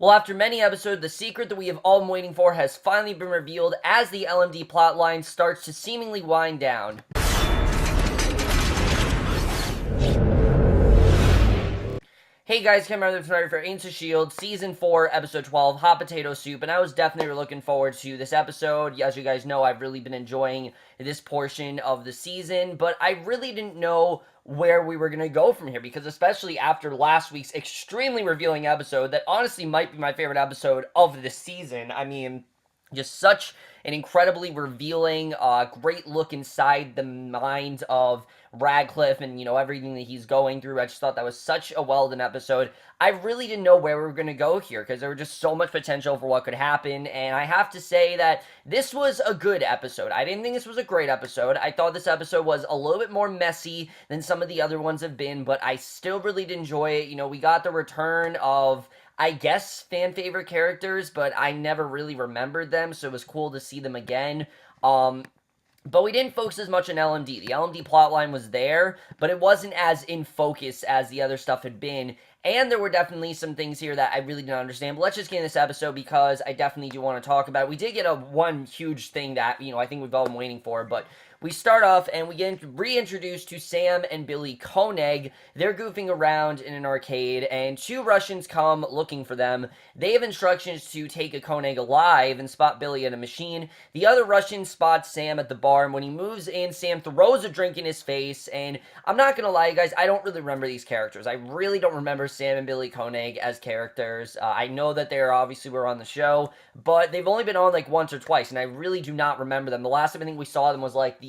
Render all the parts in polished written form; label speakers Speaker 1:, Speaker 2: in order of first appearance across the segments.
Speaker 1: Well, after many episodes, the secret that we have all been waiting for has finally been revealed as the LMD plotline starts to seemingly wind down. Hey guys, Kim Arthur for S.H.I.E.L.D. Season 4, Episode 12, Hot Potato Soup, and I was definitely looking forward to this episode. As you guys know, I've really been enjoying this portion of the season, but I really didn't know where we were going to go from here, because especially after last week's extremely revealing episode, that honestly might be my favorite episode of the season. I mean, just such an incredibly revealing, great look inside the mind of Radcliffe and, everything that he's going through. I just thought that was such a well done episode. I really didn't know where we were going to go here because there was just so much potential for what could happen. And I have to say that this was a good episode. I didn't think this was a great episode. I thought this episode was a little bit more messy than some of the other ones have been, but I still really did enjoy it. We got the return of, I guess, fan favorite characters, but I never really remembered them, so it was cool to see them again. But we didn't focus as much on LMD. The LMD plotline was there, but it wasn't as in focus as the other stuff had been. And there were definitely some things here that I really didn't understand. But let's just get in this episode because I definitely do want to talk about it. We did get one huge thing that, I think we've all been waiting for, but we start off and we get reintroduced to Sam and Billy Koenig. They're goofing around in an arcade, and two Russians come looking for them. They have instructions to take a Koenig alive and spot Billy at a machine. The other Russian spots Sam at the bar, and when he moves in, Sam throws a drink in his face. And I'm not gonna lie, you guys, I don't really remember these characters. I really don't remember Sam and Billy Koenig as characters. I know that they're obviously were on the show, but they've only been on like once or twice, and I really do not remember them. The last time I think we saw them was like the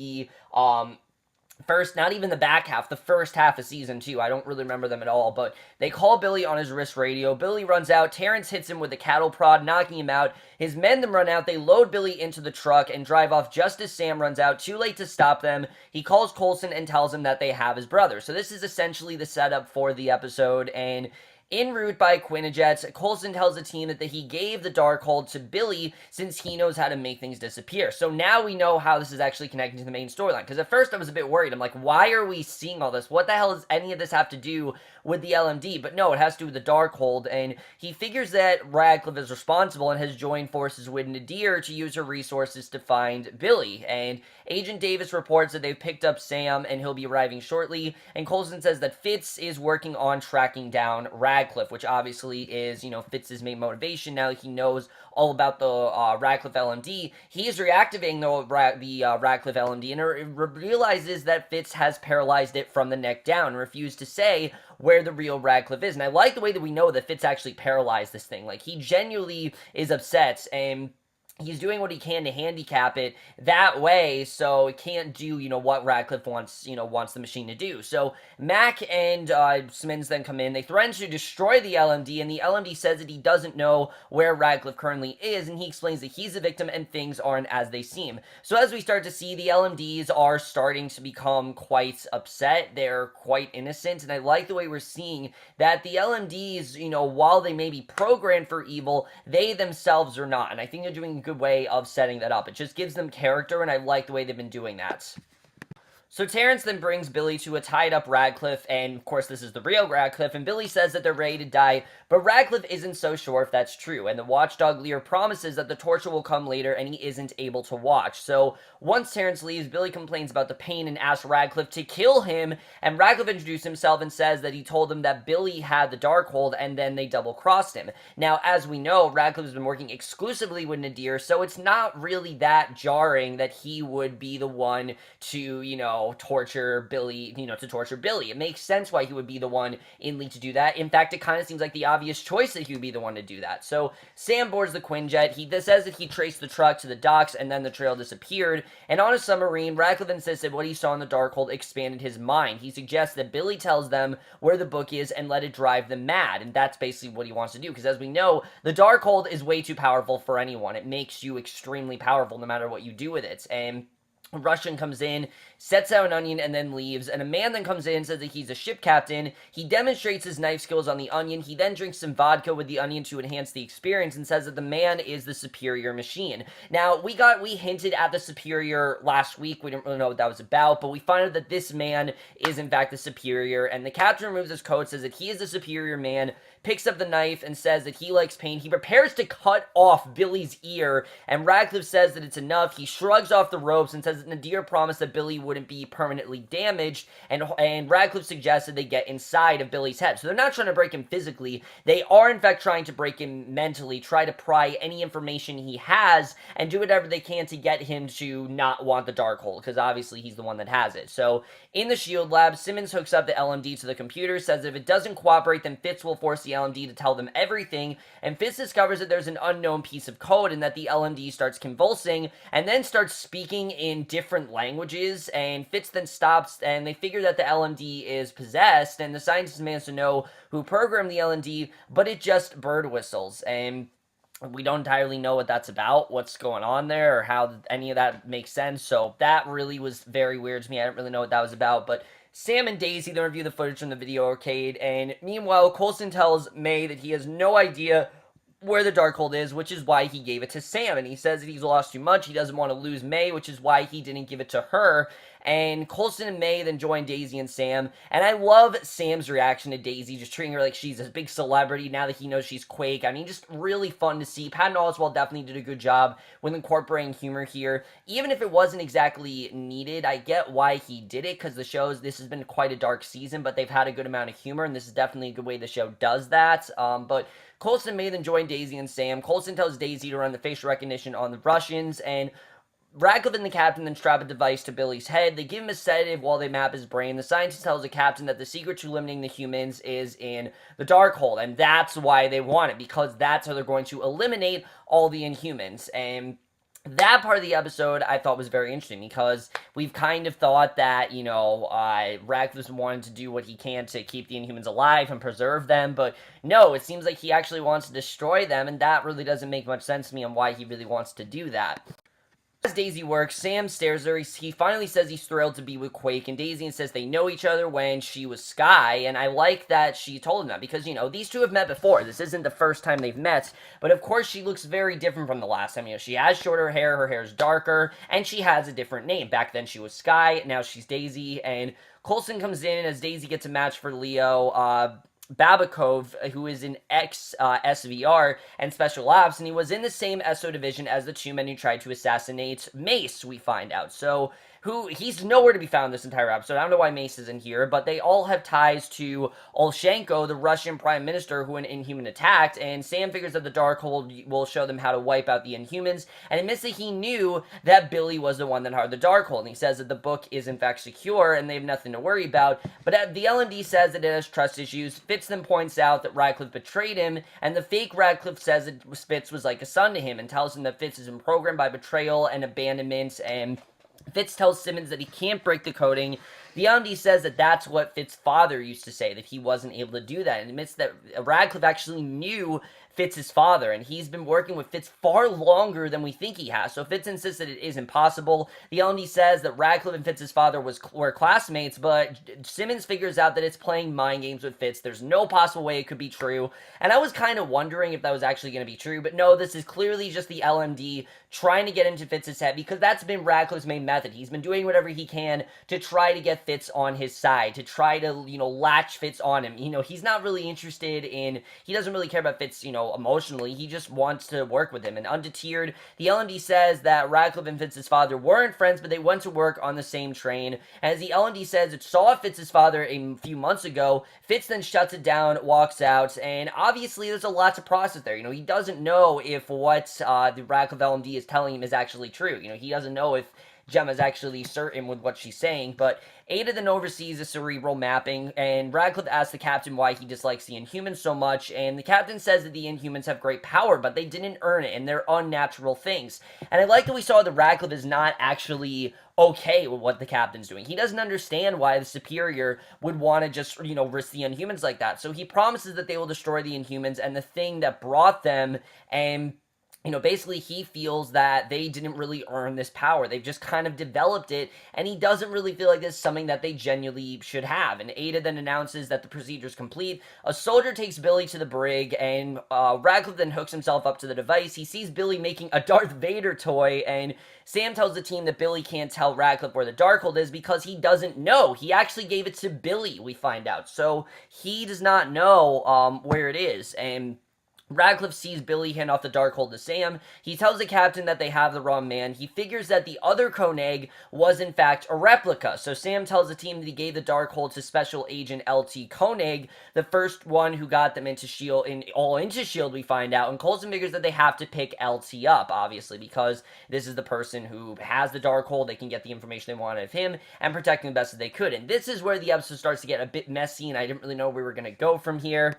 Speaker 1: first, not even the back half, the first half of season 2. I don't really remember them at all, but they call Billy on his wrist radio. Billy runs out. Terrence hits him with a cattle prod, knocking him out. His men then run out. They load Billy into the truck and drive off just as Sam runs out. Too late to stop them. He calls Coulson and tells him that they have his brother. So this is essentially the setup for the episode, and en route by Quinijets, Coulson tells the team that he gave the Darkhold to Billy since he knows how to make things disappear. So now we know how this is actually connected to the main storyline. Because at first I was a bit worried. I'm like, why are we seeing all this? What the hell does any of this have to do with the LMD? But no, it has to do with the Darkhold. And he figures that Radcliffe is responsible and has joined forces with Nadir to use her resources to find Billy. And Agent Davis reports that they've picked up Sam and he'll be arriving shortly. And Coulson says that Fitz is working on tracking down Radcliffe, which obviously is, Fitz's main motivation now that he knows all about the Radcliffe LMD. He is reactivating the Radcliffe LMD and realizes that Fitz has paralyzed it from the neck down and refused to say where the real Radcliffe is. And I like the way that we know that Fitz actually paralyzed this thing. Like, he genuinely is upset, and he's doing what he can to handicap it that way so it can't do, what Radcliffe wants the machine to do. So Mac and Simmons then come in. They threaten to destroy the LMD, and the LMD says that he doesn't know where Radcliffe currently is, and he explains that he's a victim and things aren't as they seem. So as we start to see, the LMDs are starting to become quite upset. They're quite innocent, and I like the way we're seeing that the LMDs, while they may be programmed for evil, they themselves are not, and I think they're doing a good way of setting that up. It just gives them character, and I like the way they've been doing that. So Terrence then brings Billy to a tied-up Radcliffe, and of course this is the real Radcliffe, and Billy says that they're ready to die, but Radcliffe isn't so sure if that's true, and the watchdog Lear promises that the torture will come later and he isn't able to watch. So once Terrence leaves, Billy complains about the pain and asks Radcliffe to kill him, and Radcliffe introduces himself and says that he told him that Billy had the Darkhold, and then they double-crossed him. Now, as we know, Radcliffe has been working exclusively with Nadir, so it's not really that jarring that he would be the one to, torture Billy, to torture Billy. It makes sense why he would be the one in lead to do that. In fact, it kind of seems like the obvious choice that he would be the one to do that. So Sam boards the Quinjet. He says that he traced the truck to the docks and then the trail disappeared. And on a submarine, Radcliffe insists that what he saw in the Darkhold expanded his mind. He suggests that Billy tells them where the book is and let it drive them mad. And that's basically what he wants to do. Because as we know, the Darkhold is way too powerful for anyone. It makes you extremely powerful no matter what you do with it. And a Russian comes in, sets out an onion, and then leaves, and a man then comes in and says that he's a ship captain. He demonstrates his knife skills on the onion. He then drinks some vodka with the onion to enhance the experience and says that the man is the superior machine. Now, we hinted at the superior last week. We didn't really know what that was about, but we find out that this man is in fact the superior, and the captain removes his coat, says that he is the superior man, picks up the knife and says that he likes pain. He prepares to cut off Billy's ear, and Radcliffe says that it's enough. He shrugs off the ropes and says that Nadir promised that Billy wouldn't be permanently damaged, and Radcliffe suggests that they get inside of Billy's head. So they're not trying to break him physically. They are, in fact, trying to break him mentally, try to pry any information he has, and do whatever they can to get him to not want the Darkhold, because obviously he's the one that has it. So in the S.H.I.E.L.D. lab, Simmons hooks up the LMD to the computer, says if it doesn't cooperate, then Fitz will force the LMD to tell them everything, and Fitz discovers that there's an unknown piece of code and that the LMD starts convulsing and then starts speaking in different languages, and Fitz then stops, and they figure that the LMD is possessed, and the scientist demands to know who programmed the LMD, but it just bird whistles, and we don't entirely know what that's about, what's going on there, or how any of that makes sense, so that really was very weird to me. I didn't really know what that was about, but Sam and Daisy then review the footage from the video arcade, and meanwhile, Coulson tells May that he has no idea where the Darkhold is, which is why he gave it to Sam, and he says that he's lost too much, he doesn't want to lose May, which is why he didn't give it to her, and Coulson and May then join Daisy and Sam, and I love Sam's reaction to Daisy, just treating her like she's a big celebrity now that he knows she's Quake. I mean, just really fun to see. Patton Oswalt definitely did a good job with incorporating humor here, even if it wasn't exactly needed. I get why he did it, because the show's, this has been quite a dark season, but they've had a good amount of humor, and this is definitely a good way the show does that, but Coulson may then join Daisy and Sam. Coulson tells Daisy to run the facial recognition on the Russians, and Radcliffe and the captain then strap a device to Billy's head. They give him a sedative while they map his brain. The scientist tells the captain that the secret to eliminating the humans is in the Darkhold, and that's why they want it, because that's how they're going to eliminate all the Inhumans. And that part of the episode I thought was very interesting, because we've kind of thought that, you know, Radcliffe wanted to do what he can to keep the Inhumans alive and preserve them, but no, it seems like he actually wants to destroy them, and that really doesn't make much sense to me on why he really wants to do that. As Daisy works, Sam stares at her. He finally says he's thrilled to be with Quake, and Daisy insists they know each other when she was Sky, and I like that she told him that, because, you know, these two have met before. This isn't the first time they've met, but of course she looks very different from the last time. You know, she has shorter hair, her hair's darker, and she has a different name. Back then she was Sky, now she's Daisy, and Coulson comes in as Daisy gets a match for Leo, Babakov, who is in SVR and Special Ops, and he was in the same SO division as the two men who tried to assassinate Mace, we find out. So, he's nowhere to be found this entire episode. I don't know why Mace isn't here, but they all have ties to Olshenko, the Russian prime minister who an Inhuman attacked, and Sam figures that the Darkhold will show them how to wipe out the Inhumans, and admits that he knew that Billy was the one that had the Darkhold, and he says that the book is in fact secure, and they have nothing to worry about, but the LMD says that it has trust issues. Fitz then points out that Radcliffe betrayed him, and the fake Radcliffe says that Fitz was like a son to him, and tells him that Fitz is programmed by betrayal and abandonment, and Fitz tells Simmons that he can't break the coding. The LMD says that that's what Fitz's father used to say, that he wasn't able to do that, and admits that Radcliffe actually knew Fitz's father, and he's been working with Fitz far longer than we think he has, so Fitz insists that it is impossible. The LMD says that Radcliffe and Fitz's father were classmates, but Simmons figures out that it's playing mind games with Fitz. There's no possible way it could be true, and I was kind of wondering if that was actually going to be true, but no, this is clearly just the LMD trying to get into Fitz's head, because that's been Radcliffe's main method. He's been doing whatever he can to try to get Fitz on his side, to try to, you know, latch Fitz on him. You know, he's not really interested in, he doesn't really care about Fitz, you know, emotionally. He just wants to work with him. And undeterred, the LMD says that Radcliffe and Fitz's father weren't friends, but they went to work on the same train. As the LMD says it saw Fitz's father a few months ago, Fitz then shuts it down, walks out, and obviously there's a lot to process there. You know, he doesn't know if what the Radcliffe LMD is telling him is actually true. You know, he doesn't know if Gemma's actually certain with what she's saying, but Ada then oversees the cerebral mapping, and Radcliffe asks the captain why he dislikes the Inhumans so much, and the captain says that the Inhumans have great power, but they didn't earn it, and they're unnatural things. And I like that we saw that Radcliffe is not actually okay with what the captain's doing. He doesn't understand why the Superior would want to just, you know, risk the Inhumans like that. So he promises that they will destroy the Inhumans and the thing that brought them, and basically he feels that they didn't really earn this power. They've just kind of developed it, and he doesn't really feel like this is something that they genuinely should have. And Ada then announces that the procedure is complete. A soldier takes Billy to the brig, and Radcliffe then hooks himself up to the device. He sees Billy making a Darth Vader toy, and Sam tells the team that Billy can't tell Radcliffe where the Darkhold is because he doesn't know. He actually gave it to Billy, we find out. So he does not know where it is, and Radcliffe sees Billy hand off the Darkhold to Sam. He tells the captain that they have the wrong man. He figures that the other Koenig was in fact a replica. So Sam tells the team that he gave the Darkhold to Special Agent L.T. Koenig, the first one who got them into S.H.I.E.L.D. Into S.H.I.E.L.D. we find out. And Coulson figures that they have to pick L.T. up, obviously, because this is the person who has the Darkhold. They can get the information they want out of him and protect him the best as they could. And this is where the episode starts to get a bit messy, and I didn't really know where we were going to go from here.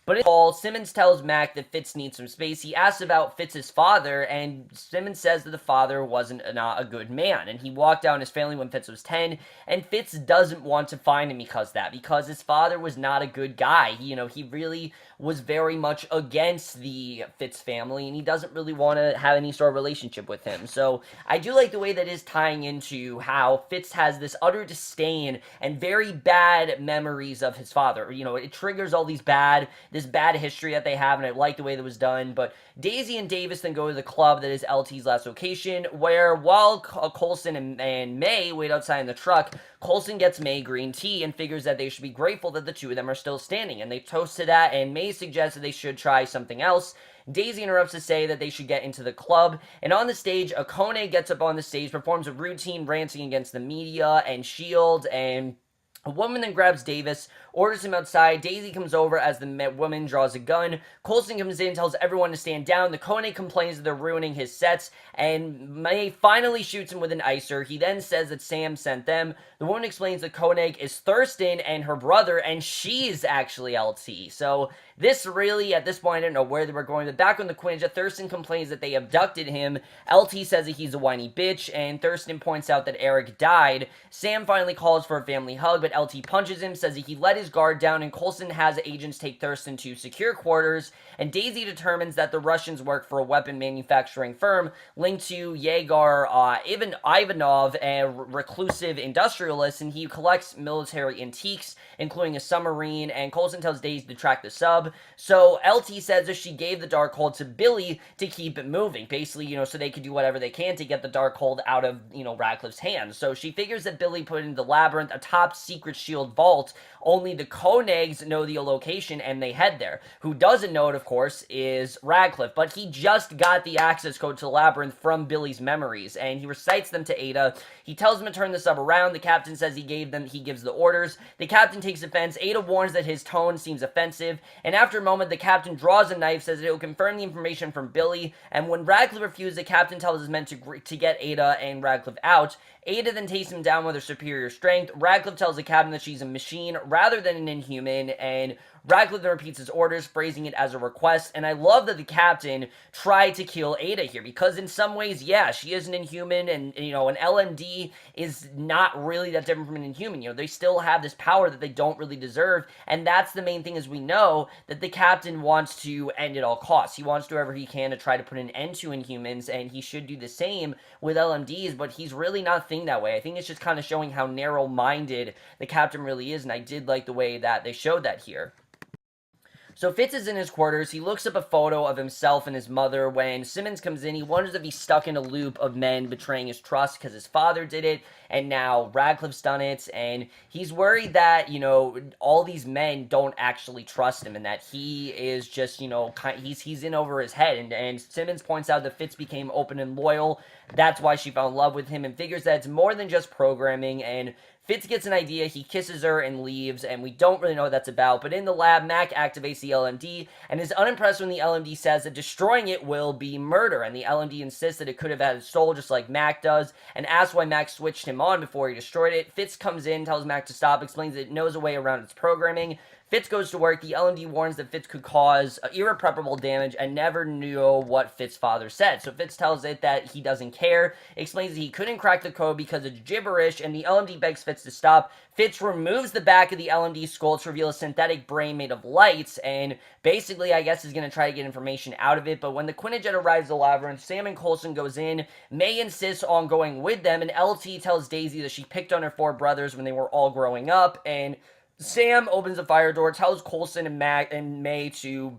Speaker 1: But in all, Simmons tells Mac that Fitz needs some space. He asks about Fitz's father, and Simmons says that the father wasn't not a good man. And he walked out on his family when Fitz was 10, and Fitz doesn't want to find him because his father was not a good guy. He really was very much against the Fitz family, and he doesn't really want to have any sort of relationship with him. So I do like the way that is tying into how Fitz has this utter disdain and very bad memories of his father. It triggers all this bad history that they have, and I like the way that was done. But Daisy and Davis then go to the club that is LT's last location, where while Coulson and May wait outside in the truck, Coulson gets May green tea and figures that they should be grateful that the two of them are still standing, and they toast to that, and May suggests that they should try something else. Daisy interrupts to say that they should get into the club, and on the stage, Akone gets up on the stage, performs a routine ranting against the media and S.H.I.E.L.D., and a woman then grabs Davis, orders him outside. Daisy comes over as the woman draws a gun. Coulson comes in, tells everyone to stand down. The Koenig complains that they're ruining his sets, and May finally shoots him with an icer. He then says that Sam sent them. The woman explains that Koenig is Thurston and her brother, and she's actually LT. So this really, at this point, I don't know where they were going. But back on the Quinja, Thurston complains that they abducted him. LT says that he's a whiny bitch, and Thurston points out that Eric died. Sam finally calls for a family hug, but LT punches him, says that he let his guard down, and Coulson has agents take Thurston to secure quarters, and Daisy determines that the Russians work for a weapon manufacturing firm linked to Yegor Ivanov, a reclusive industrialist, and he collects military antiques, including a submarine, and Coulson tells Daisy to track the sub. So LT says that she gave the Darkhold to Billy to keep it moving, basically, so they could do whatever they can to get the Darkhold out of, Radcliffe's hands. So she figures that Billy put it in the labyrinth, a top secret S.H.I.E.L.D. vault. Only the Koenigs know the location, and they head there. Who doesn't know it, of course, is Radcliffe, but he just got the access code to the labyrinth from Billy's memories, and he recites them to Ada. He tells them to turn the sub around. The captain says he gives the orders. The captain takes offense. Ada warns that his tone seems offensive, and after a moment, the captain draws a knife, says that it will confirm the information from Billy, and when Radcliffe refuses, the captain tells his men to get Ada and Radcliffe out. Ada then takes him down with her superior strength. Radcliffe tells the captain that she's a machine rather than an inhuman, and Radcliffe then repeats his orders, phrasing it as a request, and I love that the captain tried to kill Ada here, because in some ways, yeah, she is an inhuman, and, an LMD is not really that different from an inhuman. They still have this power that they don't really deserve, and that's the main thing, is we know that the captain wants to end at all costs. He wants to do whatever he can to try to put an end to inhumans, and he should do the same with LMDs, but he's really not thinking that way. I think it's just kind of showing how narrow-minded the captain really is, and I did like the way that they showed that here. So Fitz is in his quarters. He looks up a photo of himself and his mother. When Simmons comes in, he wonders if he's stuck in a loop of men betraying his trust because his father did it, and now Radcliffe's done it, and he's worried that, all these men don't actually trust him, and that he is just, he's in over his head, and Simmons points out that Fitz became open and loyal. That's why she fell in love with him, and figures that it's more than just programming, and Fitz gets an idea, he kisses her and leaves, and we don't really know what that's about, but in the lab, Mac activates the LMD, and is unimpressed when the LMD says that destroying it will be murder, and the LMD insists that it could have had a soul just like Mac does, and asks why Mac switched him on before he destroyed it. Fitz comes in, tells Mac to stop, explains that it knows a way around its programming. Fitz goes to work. The LMD warns that Fitz could cause irreparable damage and never knew what Fitz's father said. So Fitz tells it that he doesn't care, explains that he couldn't crack the code because it's gibberish, and the LMD begs Fitz to stop. Fitz removes the back of the LMD skull to reveal a synthetic brain made of lights, and basically, I guess, is going to try to get information out of it. But when the Quinjet arrives at the labyrinth, Sam and Coulson goes in. May insists on going with them, and LT tells Daisy that she picked on her 4 brothers when they were all growing up, and Sam opens the fire door, tells Coulson and May to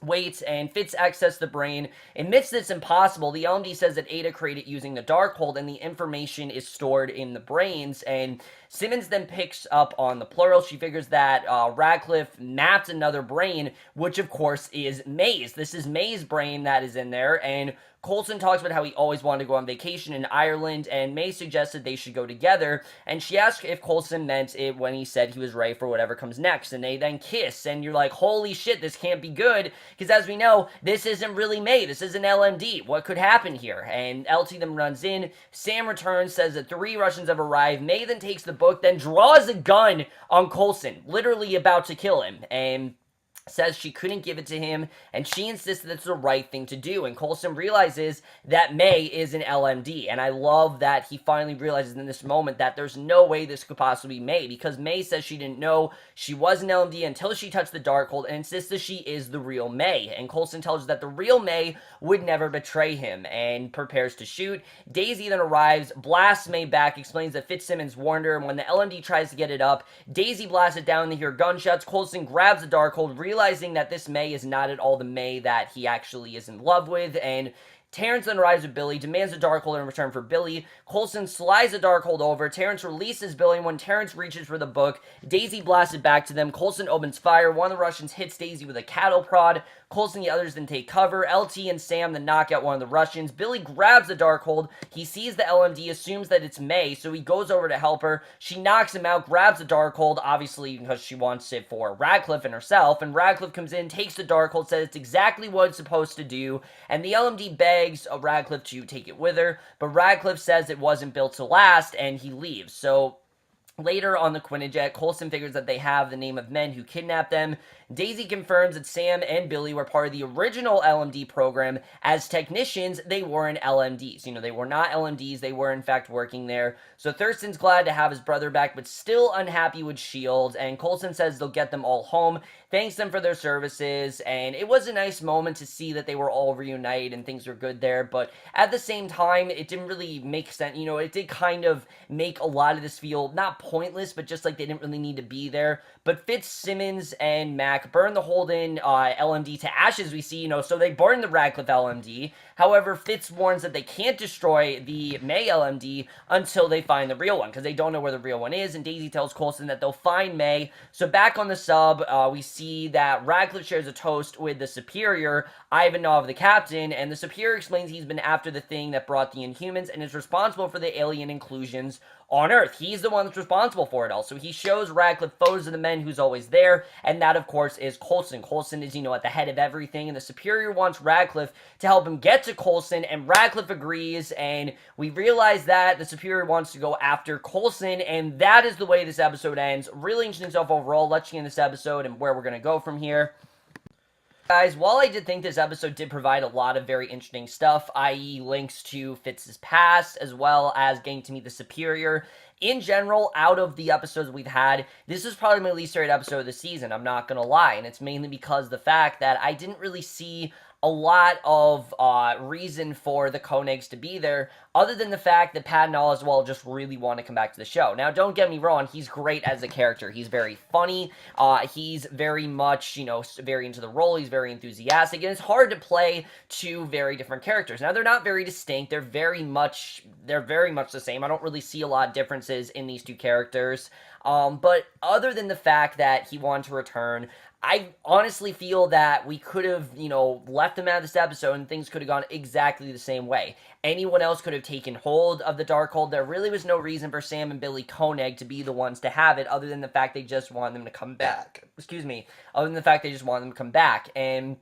Speaker 1: wait, and Fitz access the brain. Admits that it's impossible. The LMD says that Ada created using the Darkhold, and the information is stored in the brains, and Simmons then picks up on the plural. She figures that Radcliffe mapped another brain, which of course is May's. This is May's brain that is in there, and Coulson talks about how he always wanted to go on vacation in Ireland, and May suggested they should go together, and she asked if Coulson meant it when he said he was ready for whatever comes next, and they then kiss, and you're like, holy shit, this can't be good, because as we know, this isn't really May, this is an LMD, what could happen here? And LT then runs in, Sam returns, says that 3 Russians have arrived, May then takes the book, then draws a gun on Coulson, literally about to kill him, and says she couldn't give it to him, and she insists that it's the right thing to do, and Coulson realizes that May is an LMD, and I love that he finally realizes in this moment that there's no way this could possibly be May, because May says she didn't know she was an LMD until she touched the Darkhold, and insists that she is the real May, and Coulson tells her that the real May would never betray him, and prepares to shoot. Daisy then arrives, blasts May back, explains that Fitzsimmons warned her, and when the LMD tries to get it up, Daisy blasts it down, they hear gunshots, Coulson grabs the Darkhold, realizing that this May is not at all the May that he actually is in love with, and Terrence then arrives with Billy, demands a Darkhold in return for Billy. Coulson slides the Darkhold over. Terrence releases Billy, and when Terrence reaches for the book, Daisy blasts it back to them. Coulson opens fire. One of the Russians hits Daisy with a cattle prod. Coulson and the others then take cover. LT and Sam then knock out one of the Russians. Billy grabs the Darkhold. He sees the LMD, assumes that it's May, so he goes over to help her. She knocks him out, grabs the Darkhold, obviously because she wants it for Radcliffe and herself, and Radcliffe comes in, takes the Darkhold, says it's exactly what it's supposed to do, and the LMD begs Radcliffe to take it with her, but Radcliffe says it wasn't built to last, and he leaves. So later on the Quinjet, Coulson figures that they have the name of men who kidnapped them. Daisy confirms that Sam and Billy were part of the original LMD program. As technicians, they weren't LMDs. You know, they were not LMDs. They were, in fact, working there. So Thurston's glad to have his brother back, but still unhappy with S.H.I.E.L.D. And Coulson says they'll get them all home, thanks them for their services, and it was a nice moment to see that they were all reunited and things were good there, but at the same time, it didn't really make sense. You know, it did kind of make a lot of this feel, not pointless, but just like they didn't really need to be there. But Fitzsimmons and Mac burn the Holden LMD to ashes, we see, you know, so they burn the Radcliffe LMD. However, Fitz warns that they can't destroy the May LMD until they find the real one, because they don't know where the real one is, and Daisy tells Coulson that they'll find May. So back on the sub, we see that Radcliffe shares a toast with the Superior, Ivanov, the captain, and the Superior explains he's been after the thing that brought the Inhumans and is responsible for the alien inclusions on Earth. He's the one that's responsible for it all. So he shows Radcliffe photos of the men who's always there, and that, of course, is Coulson. Coulson is, you know, at the head of everything, and the Superior wants Radcliffe to help him get to Coulson, and Radcliffe agrees, and we realize that the Superior wants to go after Coulson, and that is the way this episode ends. Really interesting stuff overall. Let's get in this episode and where we're going to go from here. Guys, while I did think this episode did provide a lot of very interesting stuff, i.e. links to Fitz's past, as well as getting to meet the Superior, in general, out of the episodes we've had, this is probably my least favorite episode of the season, I'm not gonna lie, and it's mainly because of the fact that I didn't really see a lot of reason for the Koenigs to be there, other than the fact that Patton Oswalt just really want to come back to the show. Now, don't get me wrong, he's great as a character. He's very funny. He's very much, you know, very into the role. He's very enthusiastic, and it's hard to play 2 very different characters. Now, they're not very distinct. They're very much the same. I don't really see a lot of differences in these 2 characters. But other than the fact that he wanted to return, I honestly feel that we could have, you know, left them out of this episode and things could have gone exactly the same way. Anyone else could have taken hold of the Darkhold. There really was no reason for Sam and Billy Koenig to be the ones to have it, other than the fact they just wanted them to come back. Other than the fact they just wanted them to come back. And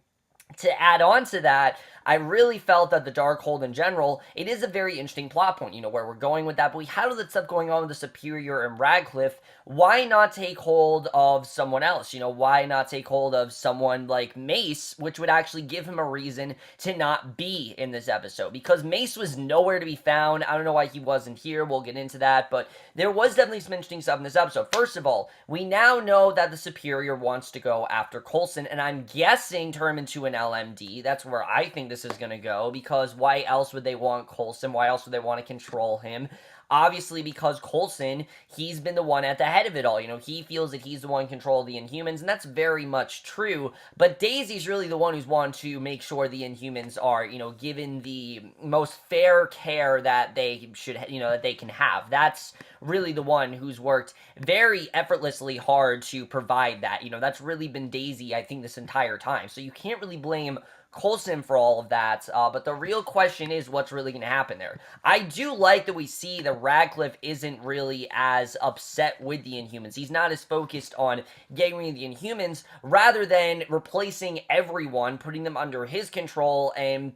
Speaker 1: to add on to that, I really felt that the Darkhold in general, it is a very interesting plot point, where we're going with that. But we had all that stuff going on with the Superior and Radcliffe. Why not take hold of someone else? Why not take hold of someone like Mace, which would actually give him a reason to not be in this episode? Because Mace was nowhere to be found. I don't know why he wasn't here. We'll get into that. But there was definitely some interesting stuff in this episode. First of all, we now know that the Superior wants to go after Coulson, and I'm guessing turn him into an LMD. That's where I think this is going to go, because why else would they want Coulson? Why else would they want to control him? Obviously, because Coulson, he's been the one at the head of it all. He feels that he's the one in control of the Inhumans, and that's very much true. But Daisy's really the one who's wanted to make sure the Inhumans are, given the most fair care that they should, that they can have. That's really the one who's worked very effortlessly hard to provide that. That's really been Daisy, I think, this entire time. So you can't really blame Coulson for all of that, but the real question is what's really going to happen there. I do like that we see that Radcliffe isn't really as upset with the Inhumans. He's not as focused on getting rid of the Inhumans, rather than replacing everyone, putting them under his control, and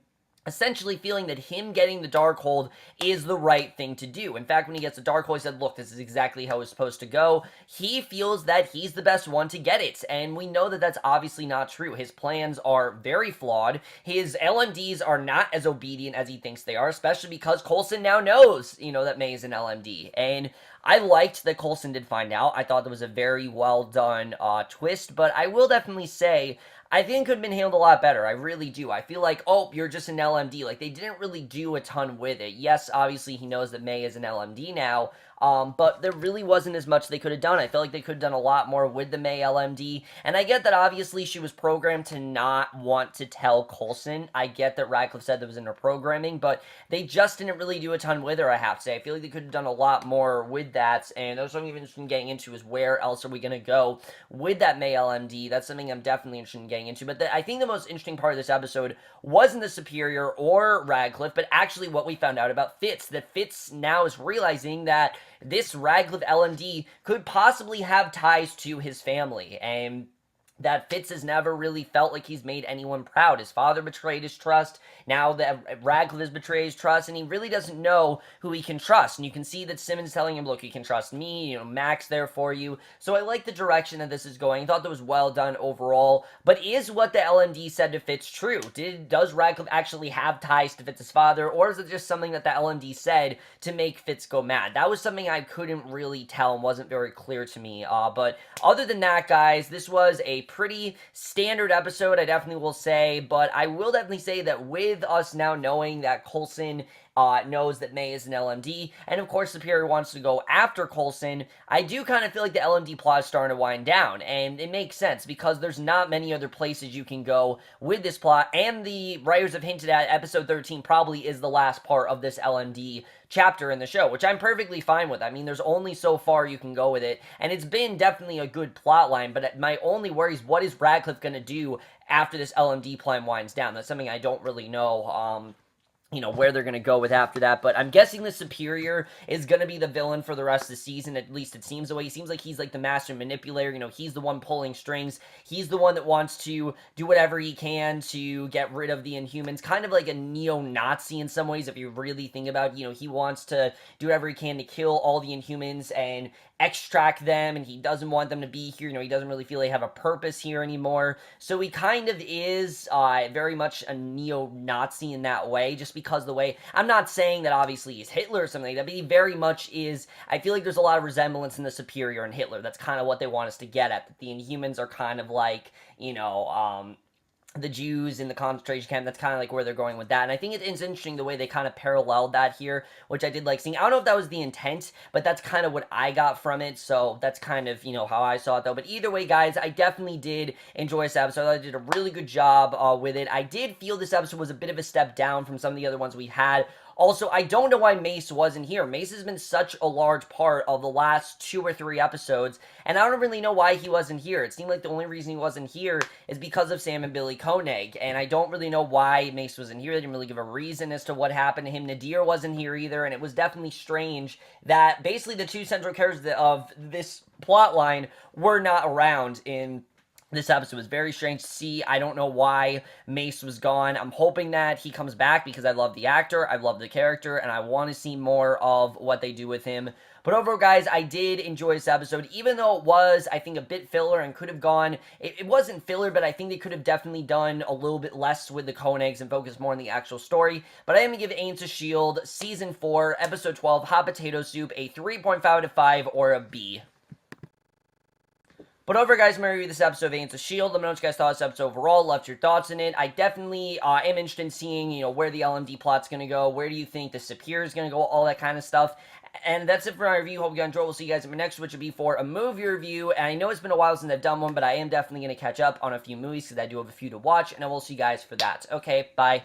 Speaker 1: essentially feeling that him getting the Darkhold is the right thing to do. In fact, when he gets the Darkhold, he said, look, this is exactly how it's supposed to go. He feels that he's the best one to get it, and we know that that's obviously not true. His plans are very flawed. His LMDs are not as obedient as he thinks they are, especially because Coulson now knows, that May is an LMD, and I liked that Coulson did find out. I thought that was a very well done twist, but I will definitely say I think it could have been handled a lot better. I really do. I feel like, oh, you're just an LMD. Like, they didn't really do a ton with it. Yes, obviously, he knows that May is an LMD now, but there really wasn't as much they could have done. I feel like they could have done a lot more with the May LMD, and I get that obviously she was programmed to not want to tell Coulson. I get that Radcliffe said that was in her programming, but they just didn't really do a ton with her, I have to say. I feel like they could have done a lot more with that, and that's what I'm even interested in getting into, is where else are we going to go with that May LMD. That's something I'm definitely interested in getting into, but I think the most interesting part of this episode wasn't the Superior or Radcliffe, but actually what we found out about Fitz, that Fitz now is realizing that this Radcliffe LMD could possibly have ties to his family, and that Fitz has never really felt like he's made anyone proud. His father betrayed his trust. Now that Radcliffe has betrayed his trust, and he really doesn't know who he can trust. And you can see that Simmons telling him, look, you can trust me, Mac's there for you. So I like the direction that this is going. I thought that was well done overall. But is what the LMD said to Fitz true? Does Radcliffe actually have ties to Fitz's father, or is it just something that the LMD said to make Fitz go mad? That was something I couldn't really tell and wasn't very clear to me. But other than that, guys, this was a pretty standard episode, I definitely will say, but I will definitely say that with us now knowing that Coulson knows that May is an LMD, and of course Superior wants to go after Coulson, I do kind of feel like the LMD plot is starting to wind down, and it makes sense, because there's not many other places you can go with this plot, and the writers have hinted at episode 13 probably is the last part of this LMD chapter in the show, which I'm perfectly fine with. I mean, there's only so far you can go with it, and it's been definitely a good plot line, but my only worry is what is Radcliffe going to do after this LMD plan winds down? That's something I don't really know, where they're going to go with after that, but I'm guessing the Superior is going to be the villain for the rest of the season, at least it seems the way. He seems like he's like the master manipulator, he's the one pulling strings, he's the one that wants to do whatever he can to get rid of the Inhumans, kind of like a neo-Nazi in some ways, if you really think about it. He wants to do whatever he can to kill all the Inhumans and extract them, and he doesn't want them to be here. He doesn't really feel they have a purpose here anymore, so he kind of is very much a neo-Nazi in that way, just because the way, I'm not saying that obviously he's Hitler or something like that, but he very much is. I feel like there's a lot of resemblance in the Superior and Hitler. That's kind of what they want us to get at, that the Inhumans are kind of like, the Jews in the concentration camp. That's kind of like where they're going with that, and I think it's interesting the way they kind of paralleled that here, which I did like seeing. I don't know if that was the intent, but that's kind of what I got from it, so that's kind of, how I saw it, though. But either way, guys, I definitely did enjoy this episode. I did a really good job with it. I did feel this episode was a bit of a step down from some of the other ones we had. Also, I don't know why Mace wasn't here. Mace has been such a large part of the last 2 or 3 episodes, and I don't really know why he wasn't here. It seemed like the only reason he wasn't here is because of Sam and Billy Koenig, and I don't really know why Mace wasn't here. They didn't really give a reason as to what happened to him. Nadir wasn't here either, and it was definitely strange that basically the 2 central characters of this plot line were not around in This episode was very strange to see. I don't know why Mace was gone. I'm hoping that he comes back because I love the actor, I love the character, and I want to see more of what they do with him. But overall, guys, I did enjoy this episode, even though it was, I think, a bit filler and could have gone. It wasn't filler, but I think they could have definitely done a little bit less with the Koenigs and focused more on the actual story. But I am going to give Agents of S.H.I.E.L.D. Season 4, Episode 12, Hot Potato Soup, a 3.5 out of 5 or a B. But over, guys, I'm going to review this episode of Agents of S.H.I.E.L.D. Let me know what you guys thought of this episode overall, left your thoughts in it. I definitely am interested in seeing, where the LMD plot's going to go, where do you think the Superior is going to go, all that kind of stuff. And that's it for my review. Hope you guys enjoyed. We'll see you guys in my next, which will be for a movie review. And I know it's been a while since I've done one, but I am definitely going to catch up on a few movies because I do have a few to watch, and I will see you guys for that. Okay, bye.